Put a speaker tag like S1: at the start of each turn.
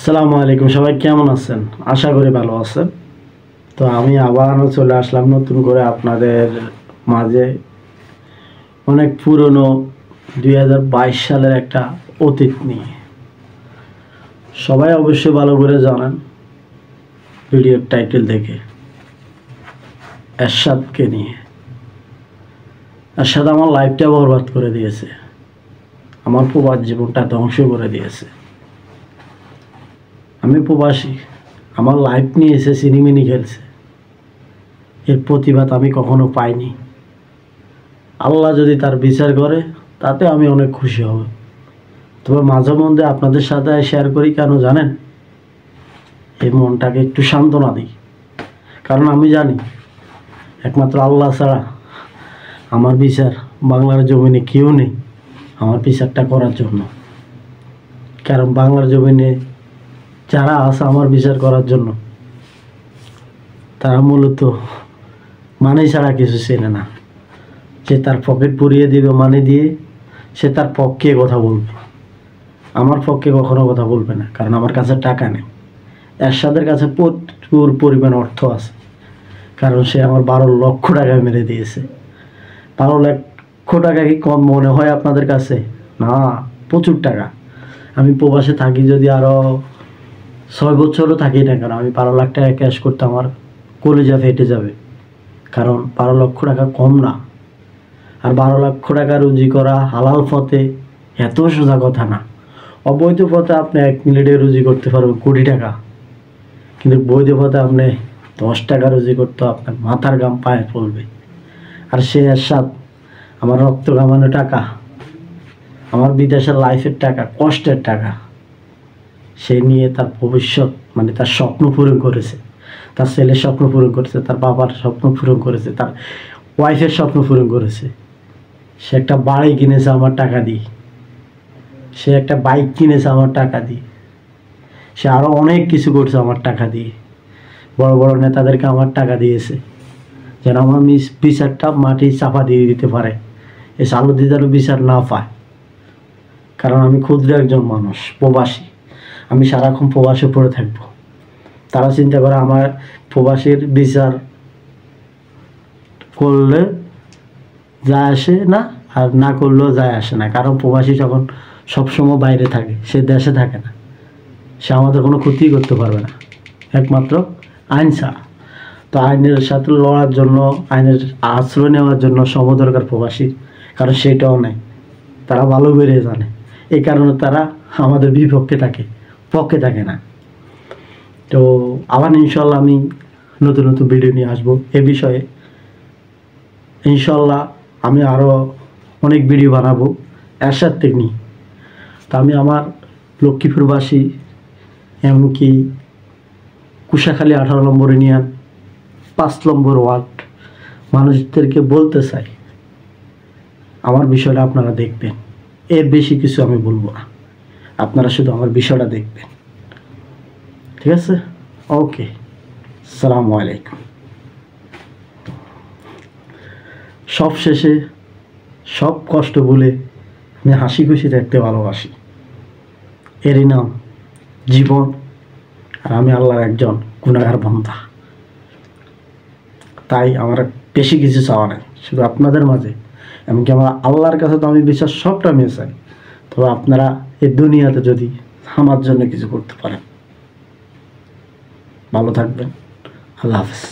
S1: আসসালামু আলাইকুম, সবাই কেমন আছেন? আশা করি ভালো আছেন। তো আমি আবারও চলে আসলাম নতুন করে আপনাদের মাঝে অনেক পুরনো 2022 সালের একটা অতীত নিয়ে। সবাই অবশ্যই ভালো করে জানেন ভিডিওর টাইটেল দেখে, এরশাদকে নিয়ে। এরশাদ আমার লাইফটা বরবাদ করে দিয়েছে, আমার প্রবাস জীবনটা ধ্বংস করে দিয়েছে। আমি প্রবাসী, আমার লাইফ নিয়ে এসে সিনেমিনি খেলছে, এর প্রতিবাদ আমি কখনো পাইনি। আল্লাহ যদি তার বিচার করে তাতে আমি অনেক খুশি হব। তবে মাঝে মধ্যে আপনাদের সাথে শেয়ার করি, কেন জানেন? এই মনটাকে একটু সান্ত্বনা দিই, কারণ আমি জানি একমাত্র আল্লাহ ছাড়া আমার বিচার বাংলার জমিনে কেউ নেই আমার বিচারটা করার জন্য। কারণ বাংলার জমিনে যারা আছে আমার বিচার করার জন্য, তারা মূলত মানি ছাড়া কিছু চেনে না। সে তার পকেট পুড়িয়ে দিবে মানি দিয়ে, সে তার পক্ষে কথা বলবে, আমার পক্ষে কখনো কথা বলবে না, কারণ আমার কাছে টাকা নেই। এরশাদের কাছে প্রচুর পরিমাণ অর্থ আছে, কারণ সে আমার 12 লক্ষ টাকা মেরে দিয়েছে। 12 লক্ষ টাকা কি কম মনে হয় আপনাদের কাছে? না, প্রচুর টাকা। আমি প্রবাসে থাকি যদি আরও 6 বছরও থাকি না কেন, আমি 12 লাখ টাকা ক্যাশ করতে আমার কলিজা ফেটে যাবে। কারণ 12 লক্ষ টাকা কম না। আর 12 লক্ষ টাকা রুজি করা হালাল পথে এত সোজা কথা না। অবৈধ পথে আপনি 1 মিনিটে রুজি করতে পারবেন কোটি টাকা, কিন্তু বৈধ পথে আপনি 10 টাকা রুজি করতে আপনার মাথার ঘাম পায়ে পড়বে। আর সে এরশাদ আমার রক্ত ঘামানো টাকা, আমার বিদেশের লাইফের টাকা, কষ্টের টাকা, সে নিয়ে তার ভবিষ্যৎ মানে তার স্বপ্ন পূরণ করেছে, তার ছেলের স্বপ্ন পূরণ করেছে, তার বাবার স্বপ্ন পূরণ করেছে, তার ওয়াইফের স্বপ্ন পূরণ করেছে। সে একটা বাড়ি কিনেছে আমার টাকা দিয়ে, সে একটা বাইক কিনেছে আমার টাকা দিয়ে, সে আরও অনেক কিছু করছে আমার টাকা দিয়ে। বড় বড় নেতাদেরকে আমার টাকা দিয়েছে যেন আমার বিচারটা মাটি চাপা দিয়ে দিতে পারে, এই সালুদি যেন বিচার না পায়। কারণ আমি ক্ষুদ্র একজন মানুষ, প্রবাসী, আমি সারাক্ষণ প্রবাসে পড়ে থাকবো। তারা চিন্তা করে আমার প্রবাসীর বিচার করলে যায় আসে না, আর না করলেও যায় আসে না। কারণ প্রবাসী যখন সবসময় বাইরে থাকে, সে দেশে থাকে না, সে আমাদের কোনো ক্ষতি করতে পারবে না, একমাত্র আইন ছাড়া। তো আইনের সাথে লড়ার জন্য, আইনের আশ্রয় নেওয়ার জন্য সময় দরকার প্রবাসীর, কারণ সেটাও নেই, তারা ভালো করে জানে। এই কারণে তারা আমাদের বিপক্ষে থাকে, পক্ষে থাকে না। তো আবার ইনশাল্লাহ আমি নতুন নতুন ভিডিও নিয়ে আসবো এ বিষয়ে। ইনশাল্লাহ আমি আরও অনেক ভিডিও বানাবো এরশাদ নিয়ে। তো আমি আমার লক্ষ্মীপুরবাসী, এমনকি কুশাখালী 18 নম্বর ইউনিয়ন 5 নম্বর ওয়ার্ড মানুষদেরকে বলতে চাই, আমার বিষয়টা আপনারা দেখবেন। এর বেশি কিছু আমি বলবো না, আপনারা শুধু আমার বিষয়টা দেখবেন। ঠিক আছে? ওকে, আসসালামু আলাইকুম। সব শেষে সব কষ্ট বলে আমি হাসি খুশি থাকতে ভালোবাসি, এরই নাম জীবন। আর আমি আল্লাহর একজন গুনাহগার বান্দা। তাই আমার বেশি কিছু চাওয়া নেই, শুধু আপনাদের মাঝে, এমনকি আমার আল্লাহর কাছে তো আমি বিশ্বাস সবটা আমি চাই। তবে আপনারা এই দুনিয়াতে যদি আমার জন্য কিছু করতে পারেন, ভালো থাকবেন। আল্লাহ হাফেজ।